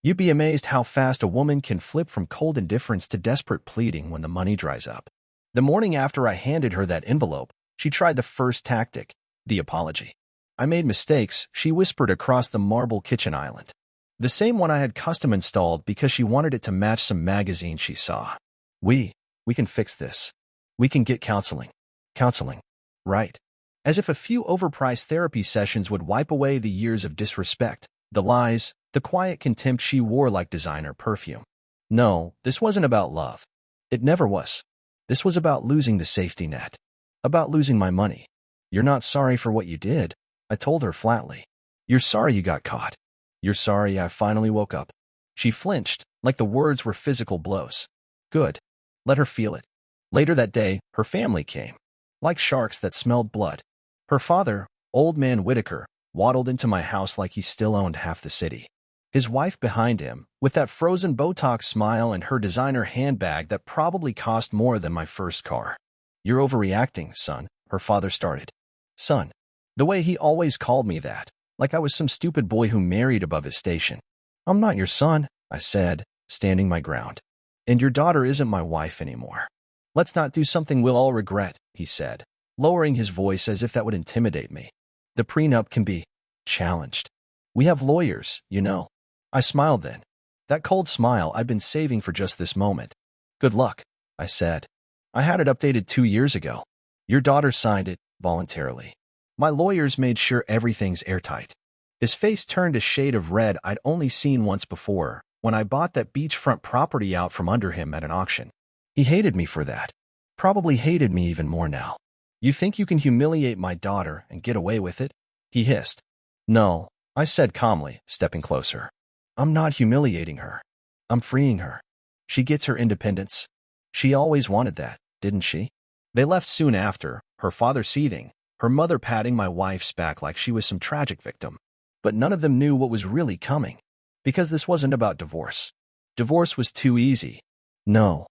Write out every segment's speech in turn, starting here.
You'd be amazed how fast a woman can flip from cold indifference to desperate pleading when the money dries up. The morning after I handed her that envelope, she tried the first tactic, the apology. I made mistakes, she whispered across the marble kitchen island. The same one I had custom installed because she wanted it to match some magazine she saw. We can fix this. We can get counseling. Counseling. Right. As if a few overpriced therapy sessions would wipe away the years of disrespect, the lies, the quiet contempt she wore like designer perfume. No, this wasn't about love. It never was. This was about losing the safety net. About losing my money. You're not sorry for what you did, I told her flatly. You're sorry you got caught. You're sorry I finally woke up. She flinched, like the words were physical blows. Good. Let her feel it. Later that day, her family came. Like sharks that smelled blood. Her father, old man Whitaker, waddled into my house like he still owned half the city. His wife behind him, with that frozen Botox smile and her designer handbag that probably cost more than my first car. You're overreacting, son, her father started. Son. The way he always called me that, like I was some stupid boy who married above his station. I'm not your son, I said, standing my ground. And your daughter isn't my wife anymore. Let's not do something we'll all regret, he said, lowering his voice as if that would intimidate me. The prenup can be challenged. We have lawyers, you know. I smiled then. That cold smile I'd been saving for just this moment. Good luck, I said. I had it updated 2 years ago. Your daughter signed it, voluntarily. My lawyers made sure everything's airtight. His face turned a shade of red I'd only seen once before, when I bought that beachfront property out from under him at an auction. He hated me for that. Probably hated me even more now. You think you can humiliate my daughter and get away with it? He hissed. No, I said calmly, stepping closer. I'm not humiliating her. I'm freeing her. She gets her independence. She always wanted that, didn't she? They left soon after, her father seething, her mother patting my wife's back like she was some tragic victim. But none of them knew what was really coming. Because this wasn't about divorce. Divorce was too easy. No.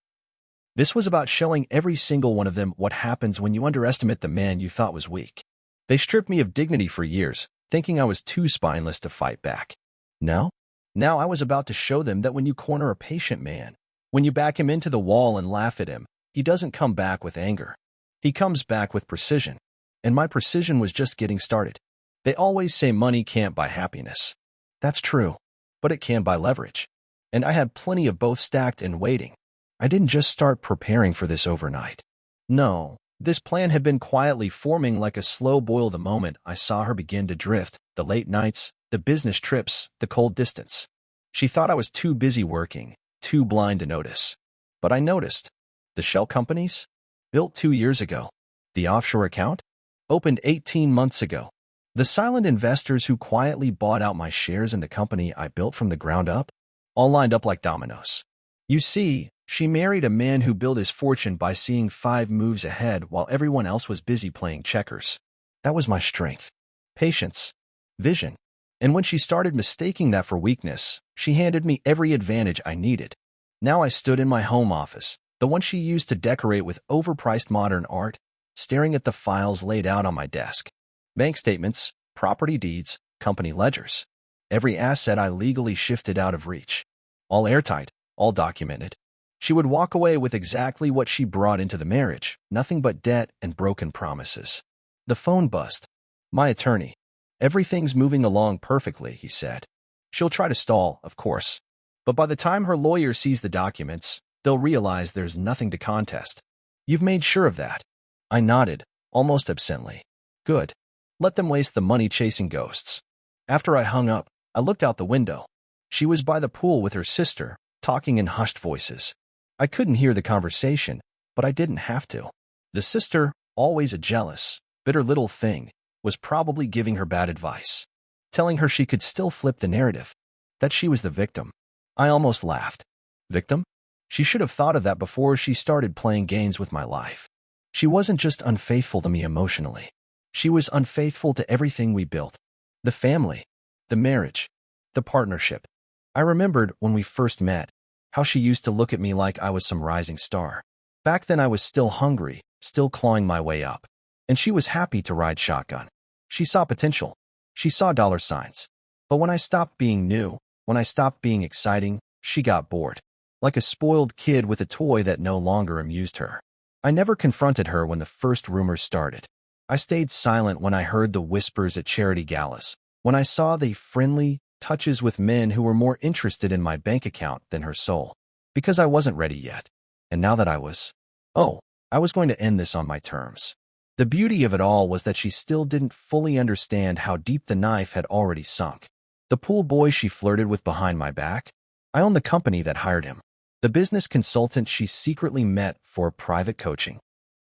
This was about showing every single one of them what happens when you underestimate the man you thought was weak. They stripped me of dignity for years, thinking I was too spineless to fight back. Now I was about to show them that when you corner a patient man, when you back him into the wall and laugh at him, he doesn't come back with anger. He comes back with precision. And my precision was just getting started. They always say money can't buy happiness. That's true. But it can buy leverage. And I had plenty of both stacked and waiting. I didn't just start preparing for this overnight. No, this plan had been quietly forming like a slow boil the moment I saw her begin to drift, the late nights, the business trips, the cold distance. She thought I was too busy working, too blind to notice. But I noticed. The shell companies? Built 2 years ago. The offshore account? Opened 18 months ago. The silent investors who quietly bought out my shares in the company I built from the ground up? All lined up like dominoes. You see, she married a man who built his fortune by seeing 5 moves ahead while everyone else was busy playing checkers. That was my strength. Patience. Vision. And when she started mistaking that for weakness, she handed me every advantage I needed. Now I stood in my home office, the one she used to decorate with overpriced modern art, staring at the files laid out on my desk. Bank statements, property deeds, company ledgers. Every asset I legally shifted out of reach. All airtight, all documented. She would walk away with exactly what she brought into the marriage, nothing but debt and broken promises. The phone buzzed. My attorney. Everything's moving along perfectly, he said. She'll try to stall, of course. But by the time her lawyer sees the documents, they'll realize there's nothing to contest. You've made sure of that. I nodded, almost absently. Good. Let them waste the money chasing ghosts. After I hung up, I looked out the window. She was by the pool with her sister, talking in hushed voices. I couldn't hear the conversation, but I didn't have to. The sister, always a jealous, bitter little thing, was probably giving her bad advice, telling her she could still flip the narrative, that she was the victim. I almost laughed. Victim? She should have thought of that before she started playing games with my life. She wasn't just unfaithful to me emotionally. She was unfaithful to everything we built. The family, the marriage, the partnership. I remembered when we first met, how she used to look at me like I was some rising star. Back then I was still hungry, still clawing my way up. And she was happy to ride shotgun. She saw potential. She saw dollar signs. But when I stopped being new, When I stopped being exciting, she got bored. Like a spoiled kid with a toy that no longer amused her. I never confronted her when the first rumors started. I stayed silent when I heard the whispers at charity galas, when I saw the friendly touches with men who were more interested in my bank account than her soul. Because I wasn't ready yet. And now that I was going to end this on my terms. The beauty of it all was that she still didn't fully understand how deep the knife had already sunk. The pool boy she flirted with behind my back? I owned the company that hired him. The business consultant she secretly met for private coaching.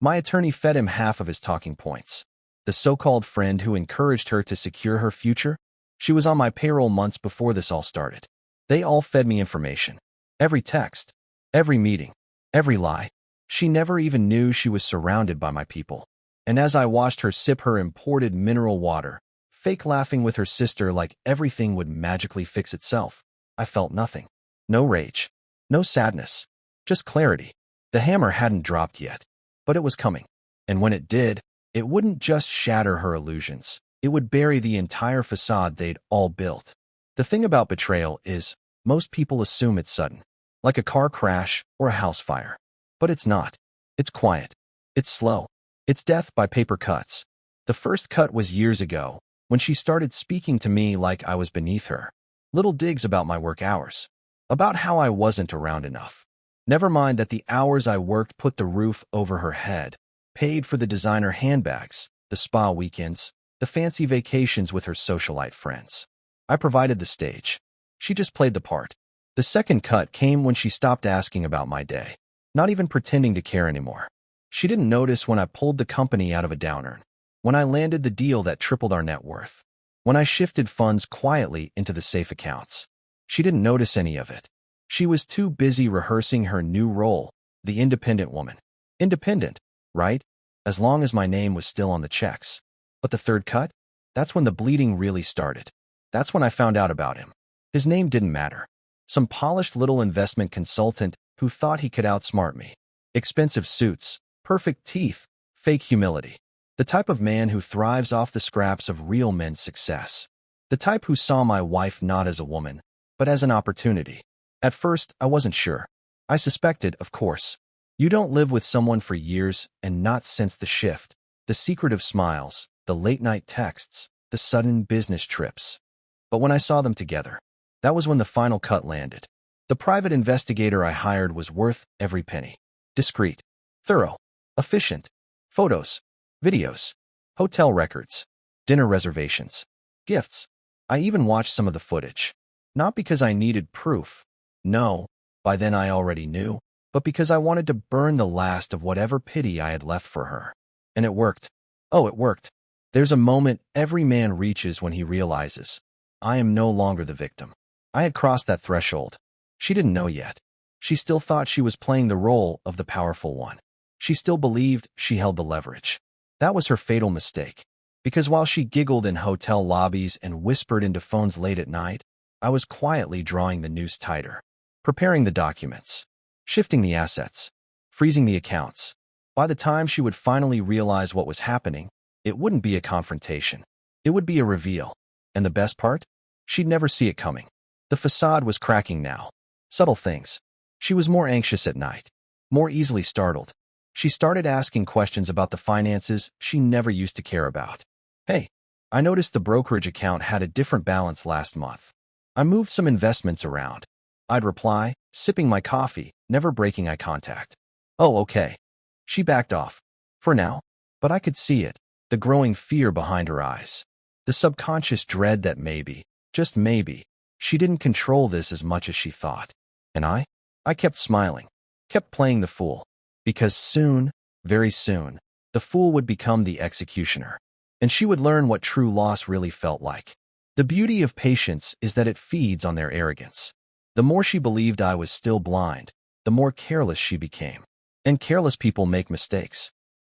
My attorney fed him half of his talking points. The so-called friend who encouraged her to secure her future? She was on my payroll months before this all started. They all fed me information. Every text, every meeting, every lie. She never even knew she was surrounded by my people. And as I watched her sip her imported mineral water, fake laughing with her sister like everything would magically fix itself, I felt nothing. No rage. No sadness. Just clarity. The hammer hadn't dropped yet, but it was coming. And when it did, it wouldn't just shatter her illusions. It would bury the entire facade they'd all built. The thing about betrayal is, most people assume it's sudden, like a car crash or a house fire. But it's not. It's quiet. It's slow. It's death by paper cuts. The first cut was years ago, when she started speaking to me like I was beneath her. Little digs about my work hours. About how I wasn't around enough. Never mind that the hours I worked put the roof over her head, paid for the designer handbags, the spa weekends, the fancy vacations with her socialite friends. I provided the stage. She just played the part. The second cut came when she stopped asking about my day, not even pretending to care anymore. She didn't notice when I pulled the company out of a downturn, when I landed the deal that tripled our net worth, when I shifted funds quietly into the safe accounts. She didn't notice any of it. She was too busy rehearsing her new role, the independent woman. Independent, right? As long as my name was still on the checks. But the third cut? That's when the bleeding really started. That's when I found out about him. His name didn't matter. Some polished little investment consultant who thought he could outsmart me. Expensive suits, perfect teeth, fake humility. The type of man who thrives off the scraps of real men's success. The type who saw my wife not as a woman, but as an opportunity. At first, I wasn't sure. I suspected, of course. You don't live with someone for years and not sense the shift, the secretive smiles, the late-night texts, the sudden business trips. But when I saw them together, that was when the final cut landed. The private investigator I hired was worth every penny. Discreet, thorough, efficient. Photos, videos, hotel records, dinner reservations, gifts. I even watched some of the footage. Not because I needed proof. No, by then I already knew, but because I wanted to burn the last of whatever pity I had left for her. And it worked. Oh, it worked. There's a moment every man reaches when he realizes, I am no longer the victim. I had crossed that threshold. She didn't know yet. She still thought she was playing the role of the powerful one. She still believed she held the leverage. That was her fatal mistake. Because while she giggled in hotel lobbies and whispered into phones late at night, I was quietly drawing the noose tighter, preparing the documents, shifting the assets, freezing the accounts. By the time she would finally realize what was happening, it wouldn't be a confrontation. It would be a reveal. And the best part? She'd never see it coming. The facade was cracking now. Subtle things. She was more anxious at night, more easily startled. She started asking questions about the finances she never used to care about. Hey, I noticed the brokerage account had a different balance last month. I moved some investments around. I'd reply, sipping my coffee, never breaking eye contact. Oh, okay. She backed off. For now. But I could see it, the growing fear behind her eyes. The subconscious dread that maybe, just maybe, she didn't control this as much as she thought. And I kept smiling, kept playing the fool. Because soon, very soon, the fool would become the executioner. And she would learn what true loss really felt like. The beauty of patience is that it feeds on their arrogance. The more she believed I was still blind, the more careless she became. And careless people make mistakes.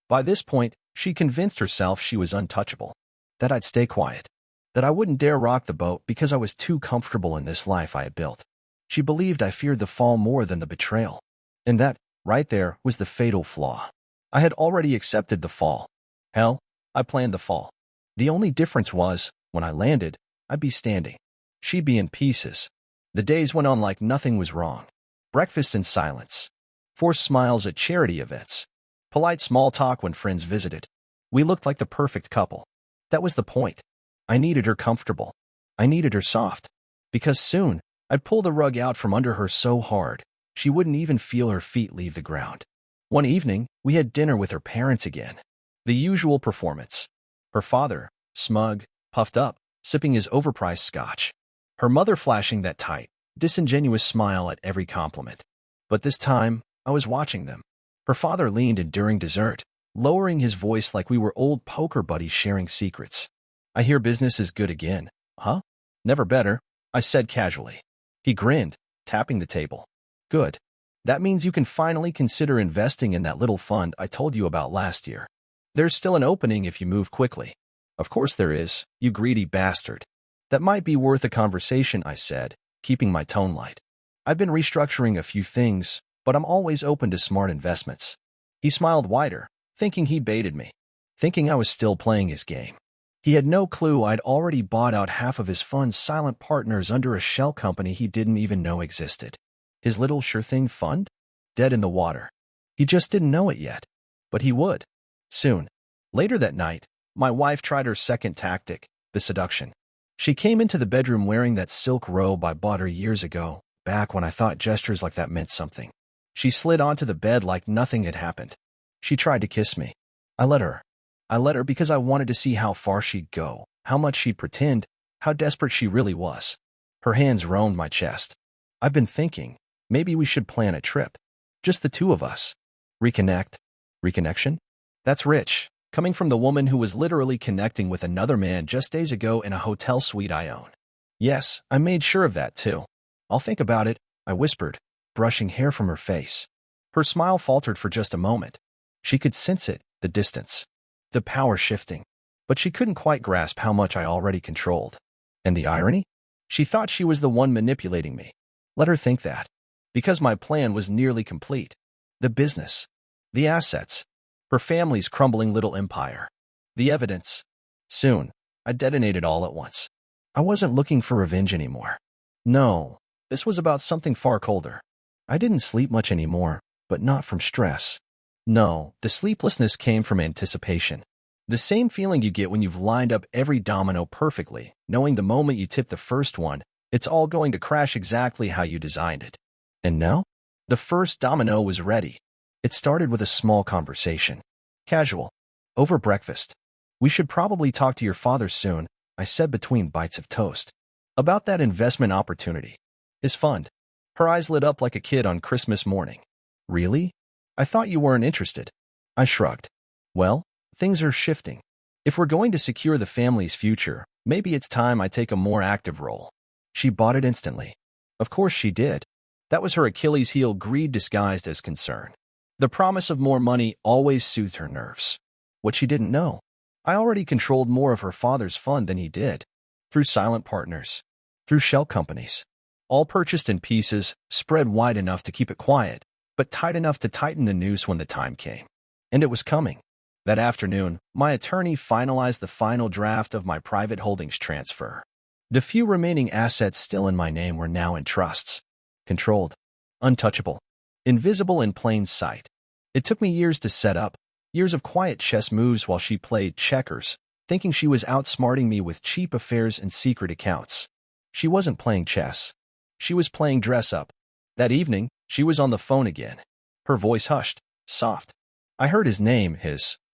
By this point, she convinced herself she was untouchable, that I'd stay quiet, that I wouldn't dare rock the boat because I was too comfortable in this life I had built. She believed I feared the fall more than the betrayal. And that, right there, was the fatal flaw. I had already accepted the fall. Hell, I planned the fall. The only difference was, when I landed, I'd be standing. She'd be in pieces. The days went on like nothing was wrong. Breakfast in silence. Forced smiles at charity events. Polite small talk when friends visited. We looked like the perfect couple. That was the point. I needed her comfortable. I needed her soft. Because soon, I'd pull the rug out from under her so hard, she wouldn't even feel her feet leave the ground. One evening, we had dinner with her parents again. The usual performance. Her father, smug, puffed up, sipping his overpriced scotch. Her mother flashing that tight, disingenuous smile at every compliment. But this time, I was watching them. Her father leaned in during dessert, lowering his voice like we were old poker buddies sharing secrets. "I hear business is good again, huh?" "Never better," I said casually. He grinned, tapping the table. "Good. That means you can finally consider investing in that little fund I told you about last year. There's still an opening if you move quickly." "Of course there is, you greedy bastard." "That might be worth a conversation," I said, keeping my tone light. "I've been restructuring a few things, but I'm always open to smart investments." He smiled wider, thinking he baited me, thinking I was still playing his game. He had no clue I'd already bought out half of his fund's silent partners under a shell company he didn't even know existed. His little sure-thing fund? Dead in the water. He just didn't know it yet. But he would. Soon. Later that night, my wife tried her second tactic, the seduction. She came into the bedroom wearing that silk robe I bought her years ago, back when I thought gestures like that meant something. She slid onto the bed like nothing had happened. She tried to kiss me. I let her. I let her because I wanted to see how far she'd go, how much she'd pretend, how desperate she really was. Her hands roamed my chest. "I've been thinking, maybe we should plan a trip. Just the two of us. Reconnect." Reconnection? That's rich, coming from the woman who was literally connecting with another man just days ago in a hotel suite I own. Yes, I made sure of that too. "I'll think about it," I whispered, brushing hair from her face. Her smile faltered for just a moment. She could sense it, the distance, the power shifting, but she couldn't quite grasp how much I already controlled. And the irony? She thought she was the one manipulating me. Let her think that. Because my plan was nearly complete. The business. The assets. Her family's crumbling little empire. The evidence. Soon, I detonated all at once. I wasn't looking for revenge anymore. No, this was about something far colder. I didn't sleep much anymore, but not from stress. No, the sleeplessness came from anticipation. The same feeling you get when you've lined up every domino perfectly, knowing the moment you tip the first one, it's all going to crash exactly how you designed it. And now? The first domino was ready. It started with a small conversation. Casual. Over breakfast. "We should probably talk to your father soon," I said between bites of toast. "About that investment opportunity. His fund." Her eyes lit up like a kid on Christmas morning. "Really? I thought you weren't interested." I shrugged. "Well, things are shifting. If we're going to secure the family's future, maybe it's time I take a more active role." She bought it instantly. Of course she did. That was her Achilles heel, greed disguised as concern. The promise of more money always soothed her nerves. What she didn't know, I already controlled more of her father's fund than he did. Through silent partners. Through shell companies. All purchased in pieces, spread wide enough to keep it quiet, but tight enough to tighten the noose when the time came. And it was coming. That afternoon, my attorney finalized the final draft of my private holdings transfer. The few remaining assets still in my name were now in trusts. Controlled. Untouchable. Invisible in plain sight. It took me years to set up, years of quiet chess moves while she played checkers, thinking she was outsmarting me with cheap affairs and secret accounts. She wasn't playing chess. She was playing dress-up. That evening, she was on the phone again. Her voice hushed, soft. I heard his name,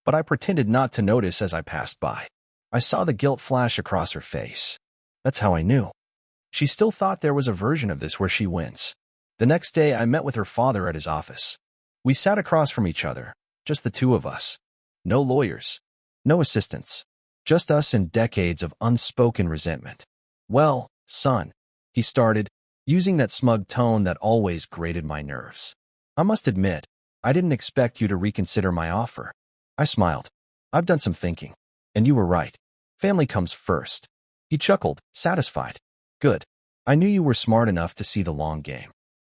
but I pretended not to notice as I passed by. I saw the guilt flash across her face. That's how I knew. She still thought there was a version of this where she wins. The next day, I met with her father at his office. We sat across from each other, just the two of us. No lawyers. No assistants. Just us and decades of unspoken resentment. "Well, son," he started, using that smug tone that always grated my nerves. "I must admit, I didn't expect you to reconsider my offer." I smiled. "I've done some thinking. And you were right. Family comes first." He chuckled, satisfied. "Good. I knew you were smart enough to see the long game."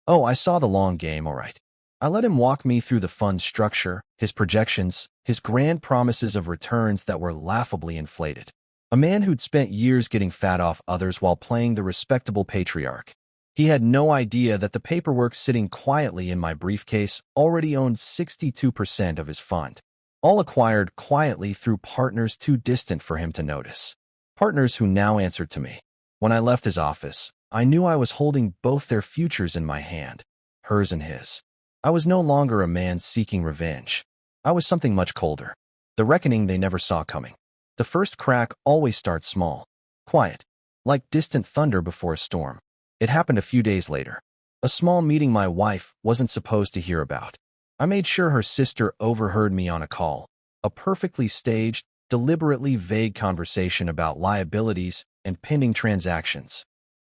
"Oh, I saw the long game, all right." I let him walk me through the fund structure, his projections, his grand promises of returns that were laughably inflated. A man who'd spent years getting fat off others while playing the respectable patriarch. He had no idea that the paperwork sitting quietly in my briefcase already owned 62% of his fund, all acquired quietly through partners too distant for him to notice. Partners who now answered to me. When I left his office, I knew I was holding both their futures in my hand, hers and his. I was no longer a man seeking revenge. I was something much colder. The reckoning they never saw coming. The first crack always starts small, quiet, like distant thunder before a storm. It happened a few days later. A small meeting my wife wasn't supposed to hear about. I made sure her sister overheard me on a call. A perfectly staged, deliberately vague conversation about liabilities and pending transactions.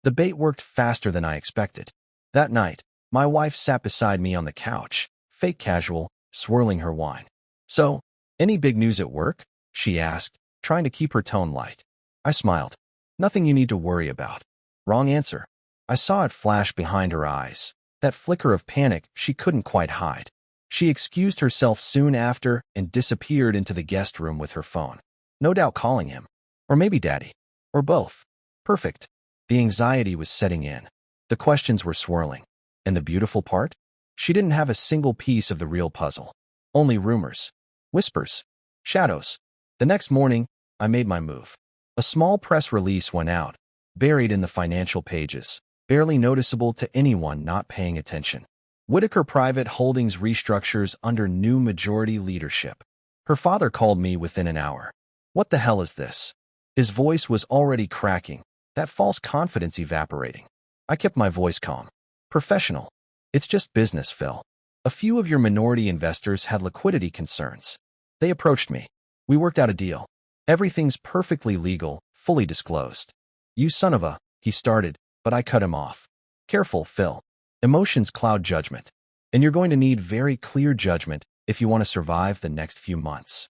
The bait worked faster than I expected. That night, my wife sat beside me on the couch, fake casual, swirling her wine. "So, any big news at work?" she asked, trying to keep her tone light. I smiled. "Nothing you need to worry about." Wrong answer. I saw it flash behind her eyes, that flicker of panic she couldn't quite hide. She excused herself soon after and disappeared into the guest room with her phone. No doubt calling him. Or maybe Daddy. Or both. Perfect. The anxiety was setting in. The questions were swirling. And the beautiful part? She didn't have a single piece of the real puzzle. Only rumors. Whispers. Shadows. The next morning, I made my move. A small press release went out, buried in the financial pages, barely noticeable to anyone not paying attention. Whitaker Private Holdings restructures under new majority leadership. Her father called me within an hour. "What the hell is this?" His voice was already cracking, that false confidence evaporating. I kept my voice calm. "Professional. It's just business, Phil. A few of your minority investors had liquidity concerns. They approached me. We worked out a deal. Everything's perfectly legal, fully disclosed." "You son of a," he started, but I cut him off. "Careful, Phil. Emotions cloud judgment, and you're going to need very clear judgment if you want to survive the next few months."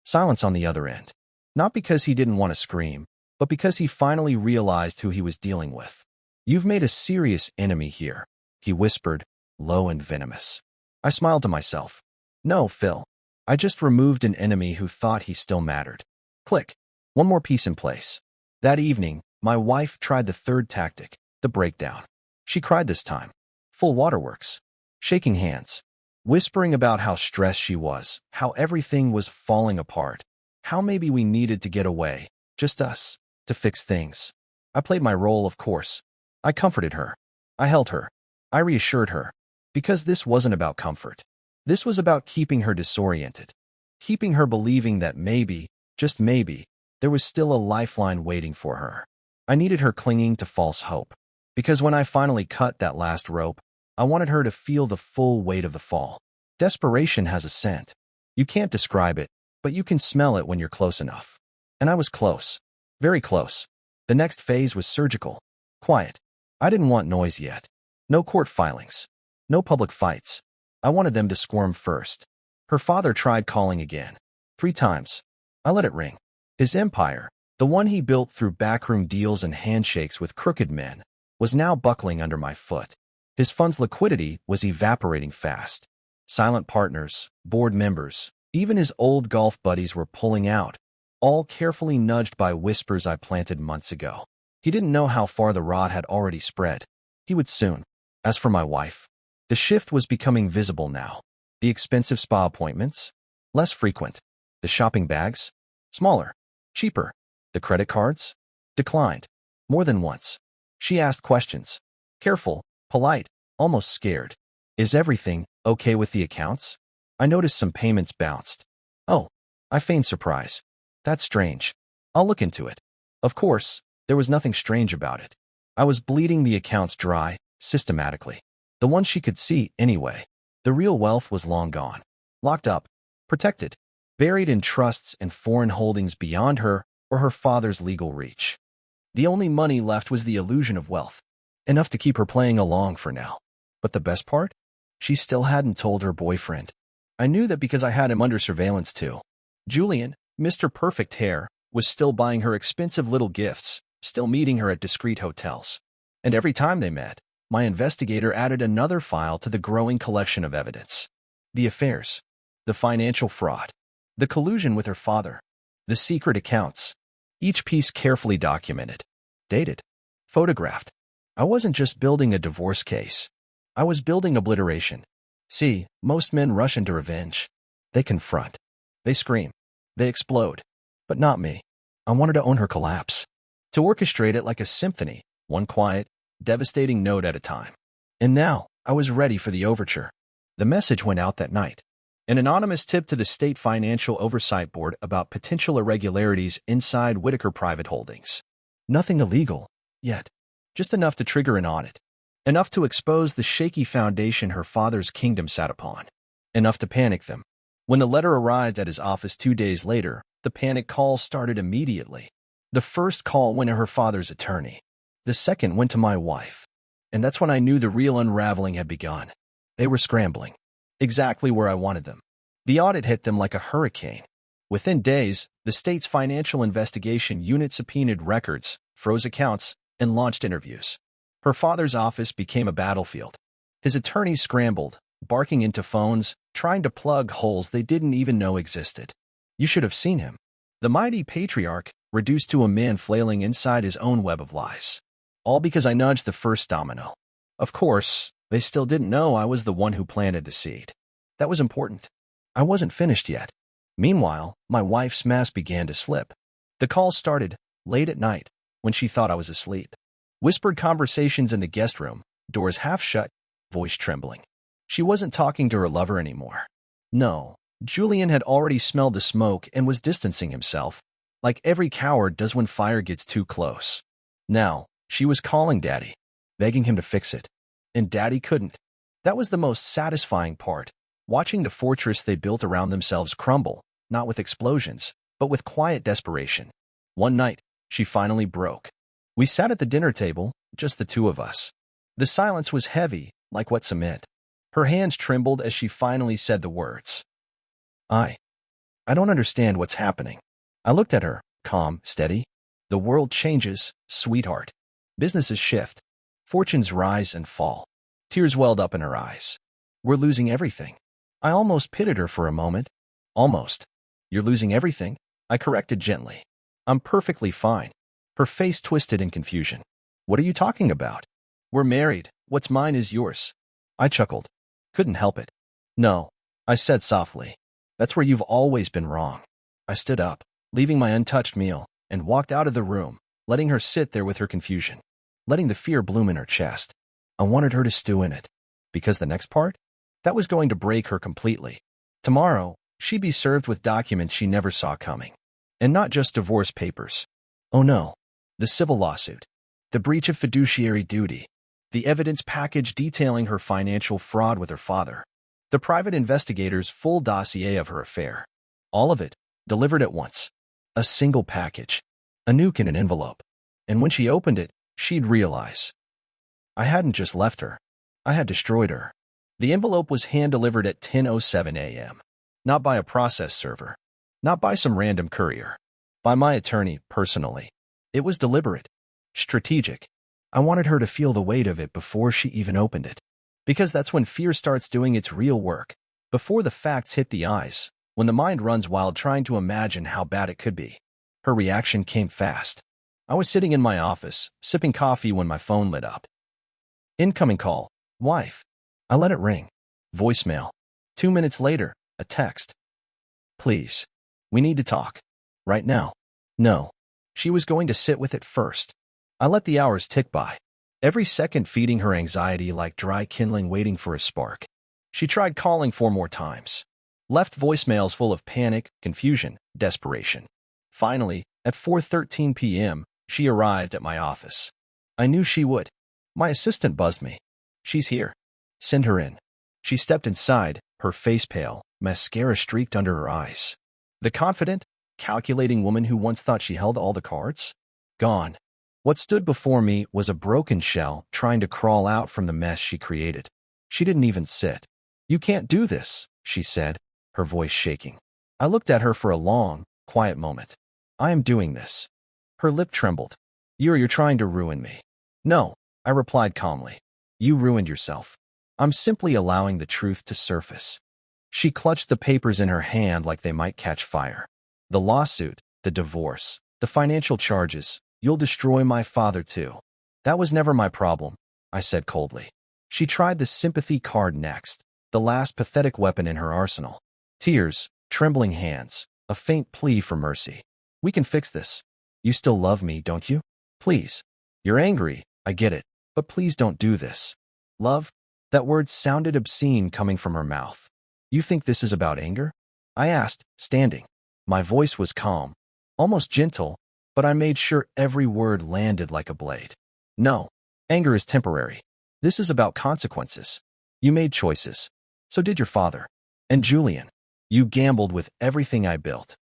Silence on the other end. Not because he didn't want to scream, but because he finally realized who he was dealing with. "You've made a serious enemy here," he whispered, low and venomous. I smiled to myself. "No, Phil. I just removed an enemy who thought he still mattered." Click. One more piece in place. That evening, my wife tried the third tactic, the breakdown. She cried this time. Full waterworks. Shaking hands. Whispering about how stressed she was, how everything was falling apart, how maybe we needed to get away, just us, to fix things. I played my role, of course. I comforted her. I held her. I reassured her. Because this wasn't about comfort. This was about keeping her disoriented. Keeping her believing that maybe, just maybe, there was still a lifeline waiting for her. I needed her clinging to false hope. Because when I finally cut that last rope, I wanted her to feel the full weight of the fall. Desperation has a scent. You can't describe it, but you can smell it when you're close enough. And I was close. Very close. The next phase was surgical. Quiet. I didn't want noise yet. No court filings. No public fights. I wanted them to squirm first. Her father tried calling again. 3 times. I let it ring. His empire, the one he built through backroom deals and handshakes with crooked men, was now buckling under my foot. His fund's liquidity was evaporating fast. Silent partners, board members, even his old golf buddies were pulling out, all carefully nudged by whispers I planted months ago. He didn't know how far the rot had already spread. He would soon. As for my wife, the shift was becoming visible now. The expensive spa appointments, less frequent. The shopping bags, smaller, cheaper. The credit cards, declined. More than once. She asked questions. Careful, polite, almost scared. Is everything okay with the accounts? I noticed some payments bounced. Oh, I feigned surprise. That's strange. I'll look into it. Of course, there was nothing strange about it. I was bleeding the accounts dry, systematically. The ones she could see, anyway. The real wealth was long gone. Locked up. Protected. Buried in trusts and foreign holdings beyond her or her father's legal reach. The only money left was the illusion of wealth. Enough to keep her playing along for now. But the best part? She still hadn't told her boyfriend. I knew that because I had him under surveillance too. Julian, Mr. Perfect Hair, was still buying her expensive little gifts, still meeting her at discreet hotels. And every time they met, my investigator added another file to the growing collection of evidence. The affairs, the financial fraud, the collusion with her father, the secret accounts, each piece carefully documented, dated, photographed. I wasn't just building a divorce case. I was building obliteration. See, most men rush into revenge. They confront. They scream. They explode. But not me. I wanted to own her collapse. To orchestrate it like a symphony, one quiet, devastating note at a time. And now, I was ready for the overture. The message went out that night. An anonymous tip to the State Financial Oversight Board about potential irregularities inside Whitaker Private Holdings. Nothing illegal, yet. Just enough to trigger an audit. Enough to expose the shaky foundation her father's kingdom sat upon. Enough to panic them. When the letter arrived at his office 2 days later, the panic calls started immediately. The first call went to her father's attorney. The second went to my wife. And that's when I knew the real unraveling had begun. They were scrambling. Exactly where I wanted them. The audit hit them like a hurricane. Within days, the state's Financial Investigation Unit subpoenaed records, froze accounts, and launched interviews. Her father's office became a battlefield. His attorneys scrambled, barking into phones, trying to plug holes they didn't even know existed. You should have seen him. The mighty patriarch, reduced to a man flailing inside his own web of lies. All because I nudged the first domino. Of course, they still didn't know I was the one who planted the seed. That was important. I wasn't finished yet. Meanwhile, my wife's mask began to slip. The calls started, late at night, when she thought I was asleep. Whispered conversations in the guest room, doors half shut, voice trembling. She wasn't talking to her lover anymore. No, Julian had already smelled the smoke and was distancing himself, like every coward does when fire gets too close. Now, she was calling Daddy, begging him to fix it. And Daddy couldn't. That was the most satisfying part, watching the fortress they built around themselves crumble, not with explosions, but with quiet desperation. One night, she finally broke. We sat at the dinner table, just the two of us. The silence was heavy, like wet cement. Her hands trembled as she finally said the words. I don't understand what's happening. I looked at her, calm, steady. The world changes, sweetheart. Businesses shift. Fortunes rise and fall. Tears welled up in her eyes. We're losing everything. I almost pitied her for a moment. Almost. You're losing everything? I corrected gently. I'm perfectly fine. Her face twisted in confusion. What are you talking about? We're married. What's mine is yours. I chuckled. Couldn't help it. No, I said softly. That's where you've always been wrong. I stood up, leaving my untouched meal, and walked out of the room, letting her sit there with her confusion, letting the fear bloom in her chest. I wanted her to stew in it. Because the next part? That was going to break her completely. Tomorrow, she'd be served with documents she never saw coming. And not just divorce papers. Oh no. The civil lawsuit. The breach of fiduciary duty. The evidence package detailing her financial fraud with her father. The private investigator's full dossier of her affair. All of it, delivered at once. A single package. A nuke in an envelope. And when she opened it, she'd realize. I hadn't just left her. I had destroyed her. The envelope was hand-delivered at 10:07 a.m. Not by a process server. Not by some random courier. By my attorney, personally. It was deliberate. Strategic. I wanted her to feel the weight of it before she even opened it. Because that's when fear starts doing its real work. Before the facts hit the eyes. When the mind runs wild trying to imagine how bad it could be. Her reaction came fast. I was sitting in my office, sipping coffee when my phone lit up. Incoming call. Wife. I let it ring. Voicemail. 2 minutes later, a text. Please. We need to talk. Right now. No. She was going to sit with it first. I let the hours tick by. Every second feeding her anxiety like dry kindling waiting for a spark. She tried calling 4 more times. Left voicemails full of panic, confusion, desperation. Finally, at 4:13 p.m., she arrived at my office. I knew she would. My assistant buzzed me. She's here. Send her in. She stepped inside, her face pale, mascara streaked under her eyes. The confident, calculating woman who once thought she held all the cards? Gone. What stood before me was a broken shell trying to crawl out from the mess she created. She didn't even sit. You can't do this, she said, her voice shaking. I looked at her for a long, quiet moment. I am doing this. Her lip trembled. You're trying to ruin me. No, I replied calmly. You ruined yourself. I'm simply allowing the truth to surface. She clutched the papers in her hand like they might catch fire. The lawsuit, the divorce, the financial charges. You'll destroy my father too. That was never my problem, I said coldly. She tried the sympathy card next, the last pathetic weapon in her arsenal. Tears, trembling hands, a faint plea for mercy. We can fix this. You still love me, don't you? Please. You're angry, I get it, but please don't do this. Love? That word sounded obscene coming from her mouth. You think this is about anger? I asked, standing. My voice was calm, almost gentle, but I made sure every word landed like a blade. No, anger is temporary. This is about consequences. You made choices. So did your father. And Julian. You gambled with everything I built,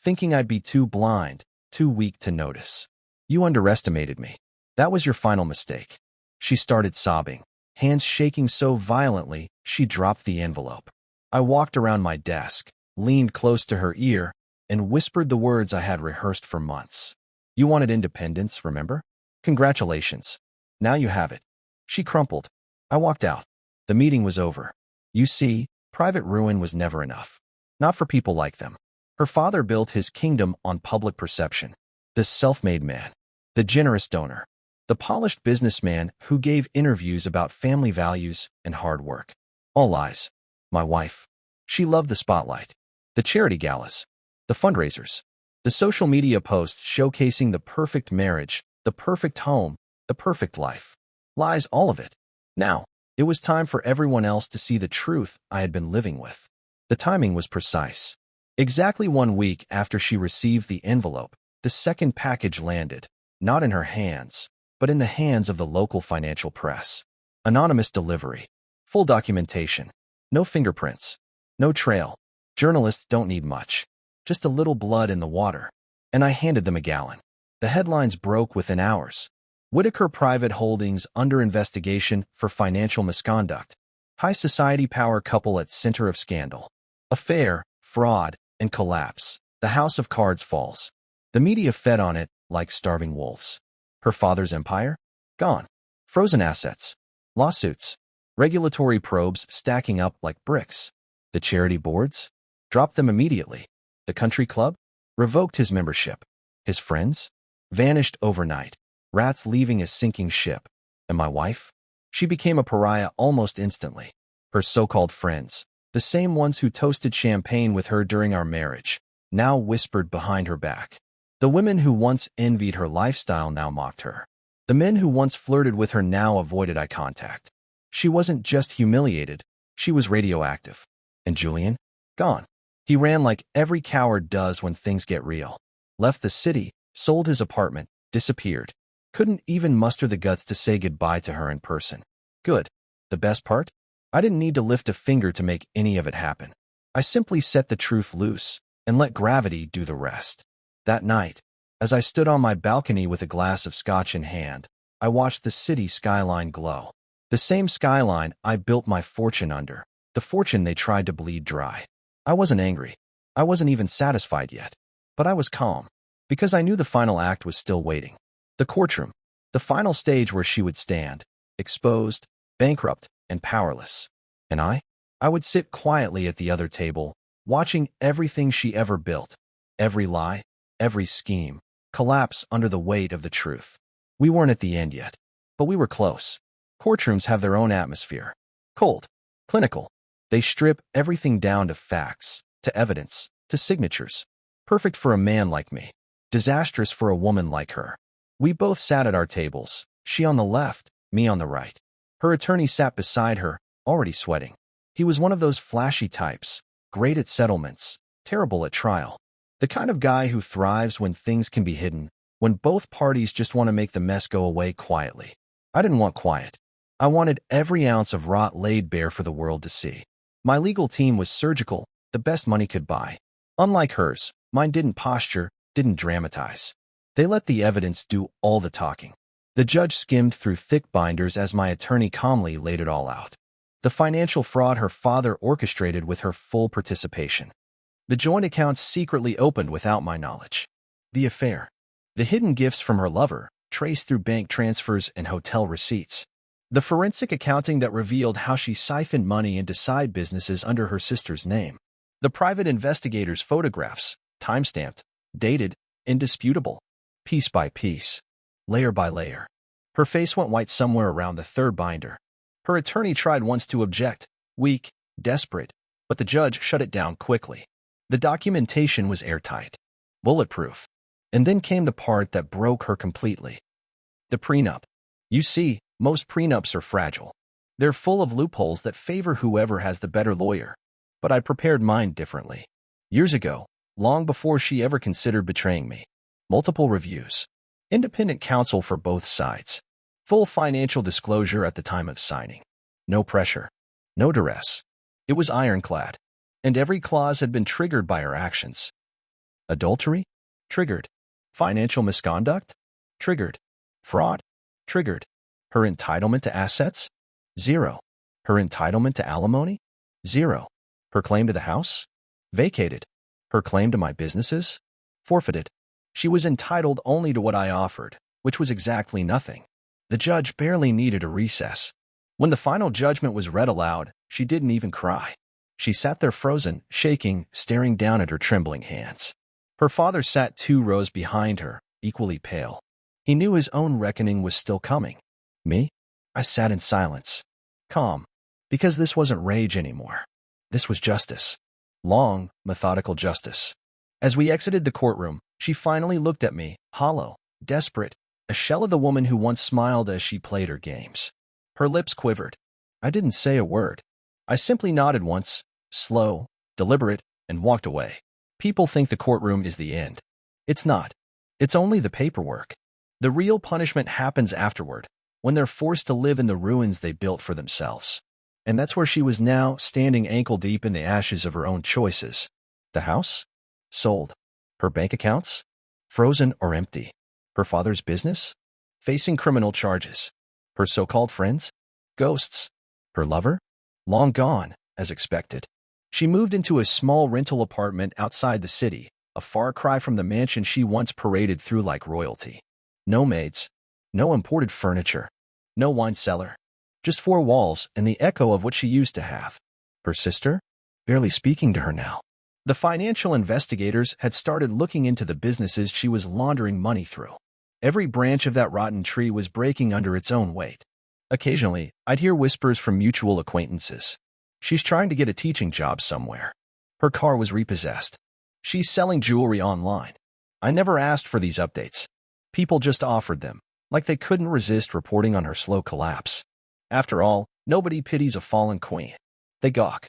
thinking I'd be too blind, too weak to notice. You underestimated me. That was your final mistake. She started sobbing, hands shaking so violently she dropped the envelope. I walked around my desk, leaned close to her ear, and whispered the words I had rehearsed for months. You wanted independence, remember? Congratulations. Now you have it. She crumpled. I walked out. The meeting was over. You see, private ruin was never enough. Not for people like them. Her father built his kingdom on public perception. The self-made man. The generous donor. The polished businessman who gave interviews about family values and hard work. All lies. My wife. She loved the spotlight. The charity galas. The fundraisers. The social media posts showcasing the perfect marriage, the perfect home, the perfect life. Lies, all of it. Now, it was time for everyone else to see the truth I had been living with. The timing was precise. Exactly 1 week after she received the envelope, the second package landed, not in her hands, but in the hands of the local financial press. Anonymous delivery. Full documentation. No fingerprints. No trail. Journalists don't need much. Just a little blood in the water. And I handed them a gallon. The headlines broke within hours. Whitaker Private Holdings under investigation for financial misconduct. High society power couple at center of scandal. Affair, fraud, and collapse. The house of cards falls. The media fed on it like starving wolves. Her father's empire? Gone. Frozen assets. Lawsuits. Regulatory probes stacking up like bricks. The charity boards? Dropped them immediately. The country club? Revoked his membership. His friends? Vanished overnight. Rats leaving a sinking ship. And my wife? She became a pariah almost instantly. Her so-called friends, the same ones who toasted champagne with her during our marriage, now whispered behind her back. The women who once envied her lifestyle now mocked her. The men who once flirted with her now avoided eye contact. She wasn't just humiliated, she was radioactive. And Julian? Gone. He ran like every coward does when things get real. Left the city, sold his apartment, disappeared. Couldn't even muster the guts to say goodbye to her in person. Good. The best part? I didn't need to lift a finger to make any of it happen. I simply set the truth loose and let gravity do the rest. That night, as I stood on my balcony with a glass of scotch in hand, I watched the city skyline glow. The same skyline I built my fortune under, the fortune they tried to bleed dry. I wasn't angry. I wasn't even satisfied yet. But I was calm, because I knew the final act was still waiting. The courtroom, the final stage where she would stand, exposed, bankrupt, and powerless. And I would sit quietly at the other table, watching everything she ever built, every lie, every scheme, collapse under the weight of the truth. We weren't at the end yet, but we were close. Courtrooms have their own atmosphere. Cold, clinical. They strip everything down to facts, to evidence, to signatures. Perfect for a man like me. Disastrous for a woman like her. We both sat at our tables, she on the left, me on the right. Her attorney sat beside her, already sweating. He was one of those flashy types, great at settlements, terrible at trial. The kind of guy who thrives when things can be hidden, when both parties just want to make the mess go away quietly. I didn't want quiet. I wanted every ounce of rot laid bare for the world to see. My legal team was surgical, the best money could buy. Unlike hers, mine didn't posture, didn't dramatize. They let the evidence do all the talking. The judge skimmed through thick binders as my attorney calmly laid it all out. The financial fraud her father orchestrated with her full participation. The joint accounts secretly opened without my knowledge. The affair. The hidden gifts from her lover, traced through bank transfers and hotel receipts. The forensic accounting that revealed how she siphoned money into side businesses under her sister's name. The private investigators' photographs, time-stamped, dated, indisputable. Piece by piece, layer by layer. Her face went white somewhere around the third binder. Her attorney tried once to object, weak, desperate, but the judge shut it down quickly. The documentation was airtight, bulletproof. And then came the part that broke her completely. The prenup. You see, most prenups are fragile. They're full of loopholes that favor whoever has the better lawyer. But I prepared mine differently. Years ago, long before she ever considered betraying me. Multiple reviews. Independent counsel for both sides. Full financial disclosure at the time of signing. No pressure. No duress. It was ironclad. And every clause had been triggered by her actions. Adultery? Triggered. Financial misconduct? Triggered. Fraud? Triggered. Her entitlement to assets? 0. Her entitlement to alimony? 0. Her claim to the house? Vacated. Her claim to my businesses? Forfeited. She was entitled only to what I offered, which was exactly nothing. The judge barely needed a recess. When the final judgment was read aloud, she didn't even cry. She sat there frozen, shaking, staring down at her trembling hands. Her father sat 2 rows behind her, equally pale. He knew his own reckoning was still coming. Me? I sat in silence, calm, because this wasn't rage anymore. This was justice. Long, methodical justice. As we exited the courtroom, she finally looked at me, hollow, desperate, a shell of the woman who once smiled as she played her games. Her lips quivered. I didn't say a word. I simply nodded once, slow, deliberate, and walked away. People think the courtroom is the end. It's not. It's only the paperwork. The real punishment happens afterward, when they're forced to live in the ruins they built for themselves. And that's where she was now, standing ankle-deep in the ashes of her own choices. The house? Sold. Her bank accounts? Frozen or empty. Her father's business? Facing criminal charges. Her so-called friends? Ghosts. Her lover? Long gone, as expected. She moved into a small rental apartment outside the city, a far cry from the mansion she once paraded through like royalty. No maids, no imported furniture, no wine cellar, just 4 walls and the echo of what she used to have. Her sister? Barely speaking to her now. The financial investigators had started looking into the businesses she was laundering money through. Every branch of that rotten tree was breaking under its own weight. Occasionally, I'd hear whispers from mutual acquaintances. She's trying to get a teaching job somewhere. Her car was repossessed. She's selling jewelry online. I never asked for these updates. People just offered them, like they couldn't resist reporting on her slow collapse. After all, nobody pities a fallen queen. They gawk.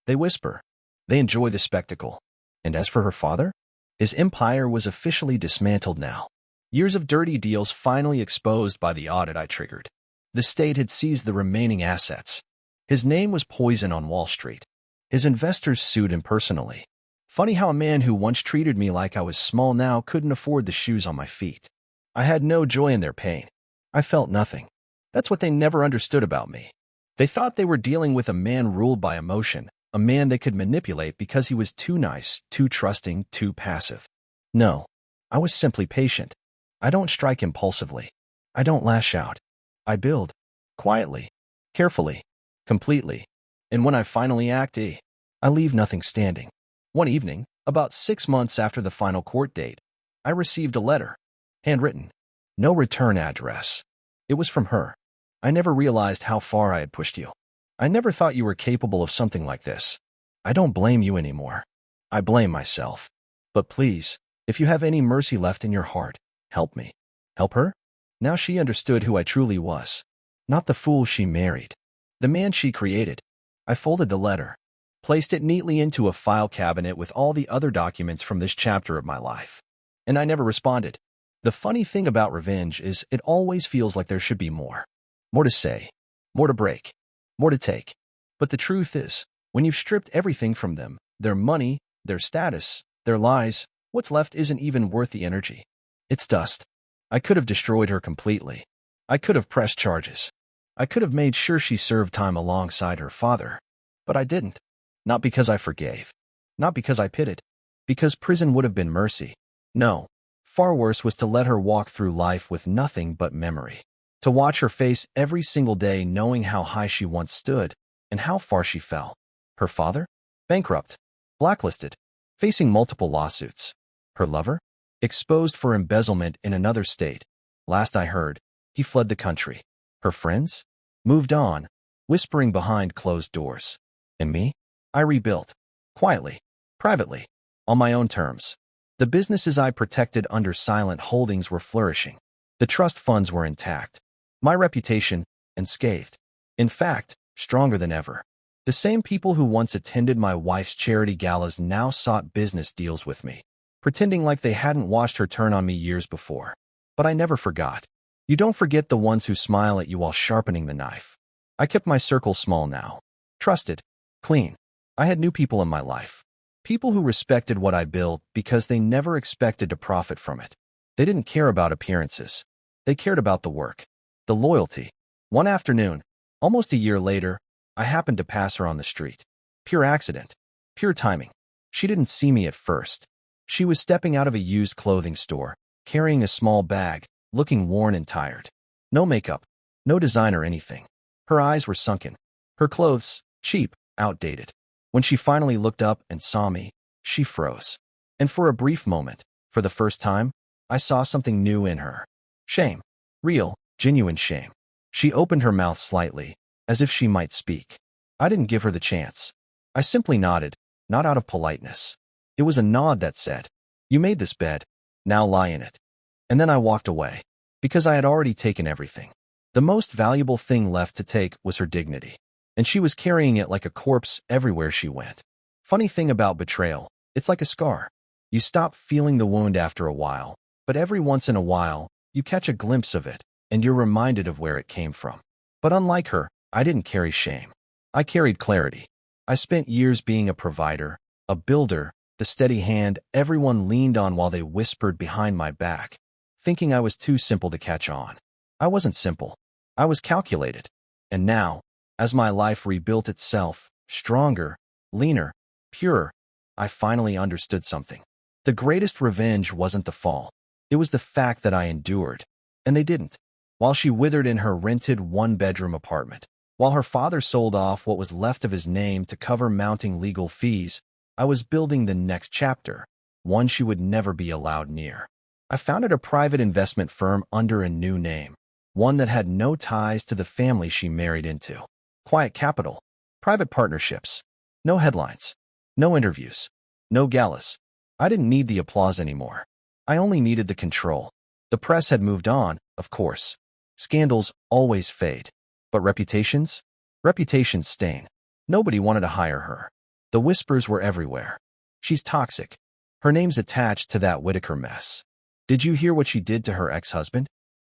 They whisper. They enjoy the spectacle. And as for her father? His empire was officially dismantled now. Years of dirty deals finally exposed by the audit I triggered. The state had seized the remaining assets. His name was poison on Wall Street. His investors sued him personally. Funny how a man who once treated me like I was small now couldn't afford the shoes on my feet. I had no joy in their pain. I felt nothing. That's what they never understood about me. They thought they were dealing with a man ruled by emotion, a man they could manipulate because he was too nice, too trusting, too passive. No, I was simply patient. I don't strike impulsively. I don't lash out. I build. Quietly. Carefully. Completely. And when I finally act, I leave nothing standing. One evening, about 6 months after the final court date, I received a letter. Handwritten. No return address. It was from her. I never realized how far I had pushed you. I never thought you were capable of something like this. I don't blame you anymore. I blame myself. But please, if you have any mercy left in your heart, help me. Help her? Now she understood who I truly was. Not the fool she married. The man she created. I folded the letter, placed it neatly into a file cabinet with all the other documents from this chapter of my life. And I never responded. The funny thing about revenge is it always feels like there should be more. More to say, more to break, more to take. But the truth is, when you've stripped everything from them, their money, their status, their lies, what's left isn't even worth the energy. It's dust. I could have destroyed her completely. I could have pressed charges. I could have made sure she served time alongside her father. But I didn't. Not because I forgave. Not because I pitied. Because prison would have been mercy. No. Far worse was to let her walk through life with nothing but memory. To watch her face every single day knowing how high she once stood and how far she fell. Her father? Bankrupt. Blacklisted. Facing multiple lawsuits. Her lover? Exposed for embezzlement in another state. Last I heard, He fled the country. Her friends? Moved on, whispering behind closed doors. And me? I rebuilt. Quietly. Privately. On my own terms. The businesses I protected under Silent Holdings were flourishing. The trust funds were intact. My reputation, unscathed. In fact, stronger than ever. The same people who once attended my wife's charity galas now sought business deals with me, pretending like they hadn't watched her turn on me years before. But I never forgot. You don't forget the ones who smile at you while sharpening the knife. I kept my circle small now. Trusted. Clean. I had new people in my life. People who respected what I built because they never expected to profit from it. They didn't care about appearances. They cared about the work. The loyalty. One afternoon, almost a year later, I happened to pass her on the street. Pure accident. Pure timing. She didn't see me at first. She was stepping out of a used clothing store, carrying a small bag, looking worn and tired. No makeup. No design or anything. Her eyes were sunken. Her clothes, cheap, outdated. When she finally looked up and saw me, she froze. And for a brief moment, for the first time, I saw something new in her. Shame. Real, genuine shame. She opened her mouth slightly, as if she might speak. I didn't give her the chance. I simply nodded, not out of politeness. It was a nod that said, "You made this bed. Now lie in it." And then I walked away, because I had already taken everything. The most valuable thing left to take was her dignity. And she was carrying it like a corpse everywhere she went. Funny thing about betrayal, it's like a scar. You stop feeling the wound after a while, but every once in a while, you catch a glimpse of it, and you're reminded of where it came from. But unlike her, I didn't carry shame. I carried clarity. I spent years being a provider, a builder, the steady hand everyone leaned on while they whispered behind my back, thinking I was too simple to catch on. I wasn't simple. I was calculated. And now, as my life rebuilt itself, stronger, leaner, purer, I finally understood something. The greatest revenge wasn't the fall. It was the fact that I endured. And they didn't. While she withered in her rented one-bedroom apartment, while her father sold off what was left of his name to cover mounting legal fees, I was building the next chapter, one she would never be allowed near. I founded a private investment firm under a new name, one that had no ties to the family she married into. Quiet capital, private partnerships, no headlines, no interviews, no galas. I didn't need the applause anymore. I only needed the control. The press had moved on, of course. Scandals always fade. But reputations? Reputations stain. Nobody wanted to hire her. The whispers were everywhere. She's toxic. Her name's attached to that Whitaker mess. Did you hear what she did to her ex-husband?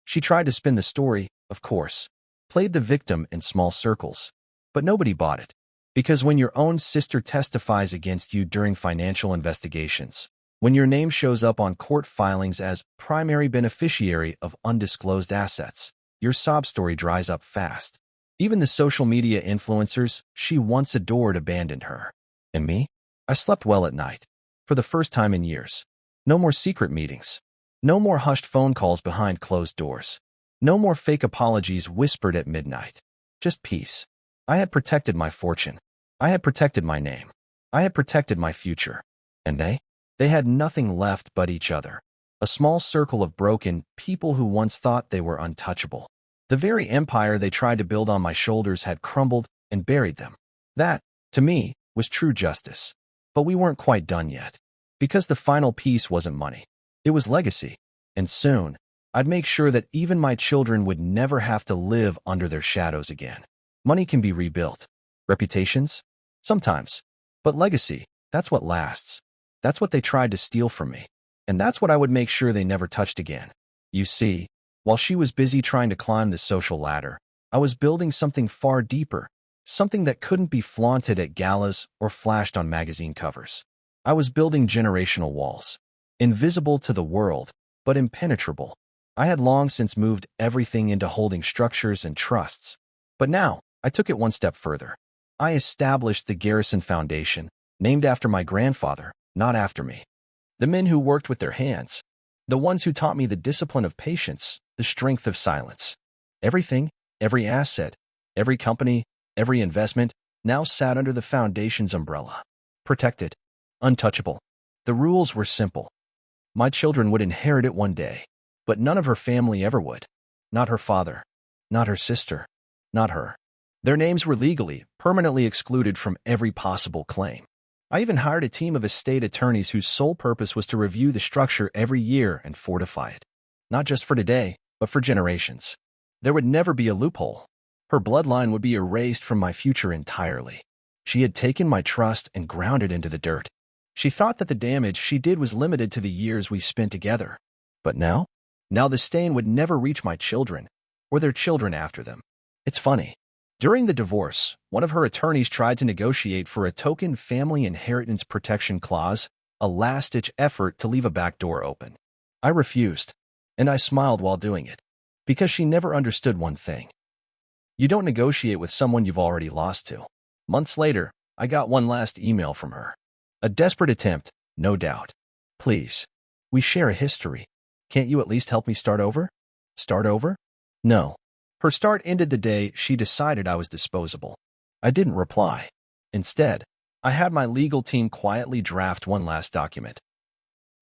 She tried to spin the story, of course. Played the victim in small circles. But nobody bought it. Because when your own sister testifies against you during financial investigations, when your name shows up on court filings as primary beneficiary of undisclosed assets, your sob story dries up fast. Even the social media influencers she once adored abandoned her. And me? I slept well at night. For the first time in years. No more secret meetings. No more hushed phone calls behind closed doors. No more fake apologies whispered at midnight. Just peace. I had protected my fortune. I had protected my name. I had protected my future. And they had nothing left but each other. A small circle of broken people who once thought they were untouchable. The very empire they tried to build on my shoulders had crumbled and buried them. That, to me, was true justice. But we weren't quite done yet. Because the final piece wasn't money. It was legacy. And soon, I'd make sure that even my children would never have to live under their shadows again. Money can be rebuilt. Reputations? Sometimes. But legacy, that's what lasts. That's what they tried to steal from me. And that's what I would make sure they never touched again. You see, while she was busy trying to climb the social ladder, I was building something far deeper, something that couldn't be flaunted at galas or flashed on magazine covers. I was building generational walls. Invisible to the world, but impenetrable. I had long since moved everything into holding structures and trusts. But now, I took it one step further. I established the Garrison Foundation, named after my grandfather, not after me. The men who worked with their hands. The ones who taught me the discipline of patience, the strength of silence. Everything, every asset, every company, every investment, now sat under the Foundation's umbrella. Protected. Untouchable. The rules were simple. My children would inherit it one day, but none of her family ever would. Not her father. Not her sister. Not her. Their names were legally, permanently excluded from every possible claim. I even hired a team of estate attorneys whose sole purpose was to review the structure every year and fortify it. Not just for today, but for generations. There would never be a loophole. Her bloodline would be erased from my future entirely. She had taken my trust and ground it into the dirt. She thought that the damage she did was limited to the years we spent together. But now? Now the stain would never reach my children, or their children after them. It's funny. During the divorce, one of her attorneys tried to negotiate for a token family inheritance protection clause, a last-ditch effort to leave a back door open. I refused, and I smiled while doing it, because she never understood one thing. You don't negotiate with someone you've already lost to. Months later, I got one last email from her. A desperate attempt, no doubt. Please. We share a history. Can't you at least help me start over? Start over? No. Her start ended the day she decided I was disposable. I didn't reply. Instead, I had my legal team quietly draft one last document.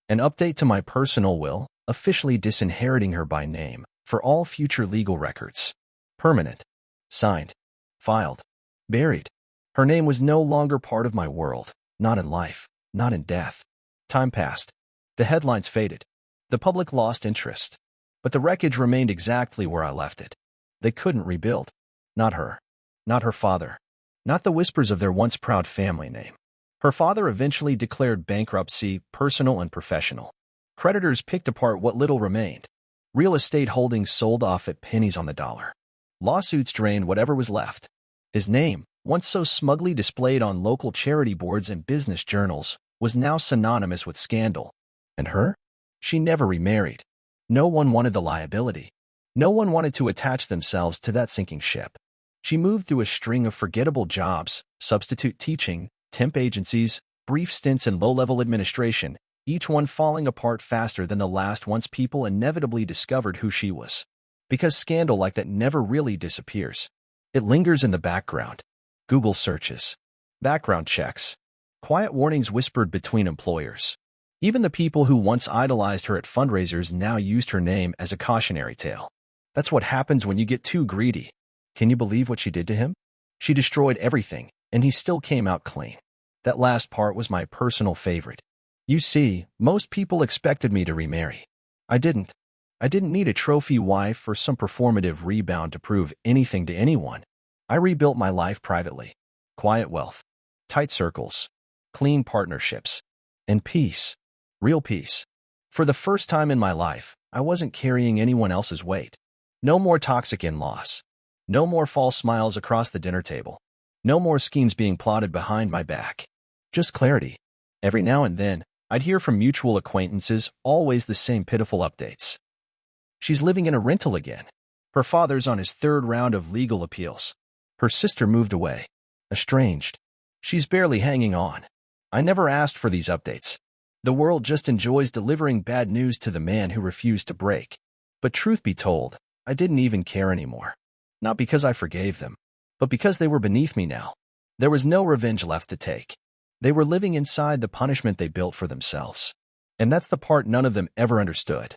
An update to my personal will, officially disinheriting her by name for all future legal records. Permanent. Signed. Filed. Buried. Her name was no longer part of my world, not in life, not in death. Time passed. The headlines faded. The public lost interest. But the wreckage remained exactly where I left it. They couldn't rebuild. Not her. Not her father. Not the whispers of their once proud family name. Her father eventually declared bankruptcy, personal and professional. Creditors picked apart what little remained. Real estate holdings sold off at pennies on the dollar. Lawsuits drained whatever was left. His name, once so smugly displayed on local charity boards and business journals, was now synonymous with scandal. And her? She never remarried. No one wanted the liability. No one wanted to attach themselves to that sinking ship. She moved through a string of forgettable jobs, substitute teaching, temp agencies, brief stints in low-level administration, each one falling apart faster than the last once people inevitably discovered who she was. Because scandal like that never really disappears. It lingers in the background. Google searches. Background checks. Quiet warnings whispered between employers. Even the people who once idolized her at fundraisers now used her name as a cautionary tale. That's what happens when you get too greedy. Can you believe what she did to him? She destroyed everything, and he still came out clean. That last part was my personal favorite. You see, most people expected me to remarry. I didn't. I didn't need a trophy wife or some performative rebound to prove anything to anyone. I rebuilt my life privately. Quiet wealth. Tight circles. Clean partnerships. And peace. Real peace. For the first time in my life, I wasn't carrying anyone else's weight. No more toxic in-laws. No more false smiles across the dinner table. No more schemes being plotted behind my back. Just clarity. Every now and then, I'd hear from mutual acquaintances, always the same pitiful updates. She's living in a rental again. Her father's on his third round of legal appeals. Her sister moved away. Estranged. She's barely hanging on. I never asked for these updates. The world just enjoys delivering bad news to the man who refused to break. But truth be told, I didn't even care anymore. Not because I forgave them, but because they were beneath me now. There was no revenge left to take. They were living inside the punishment they built for themselves. And that's the part none of them ever understood.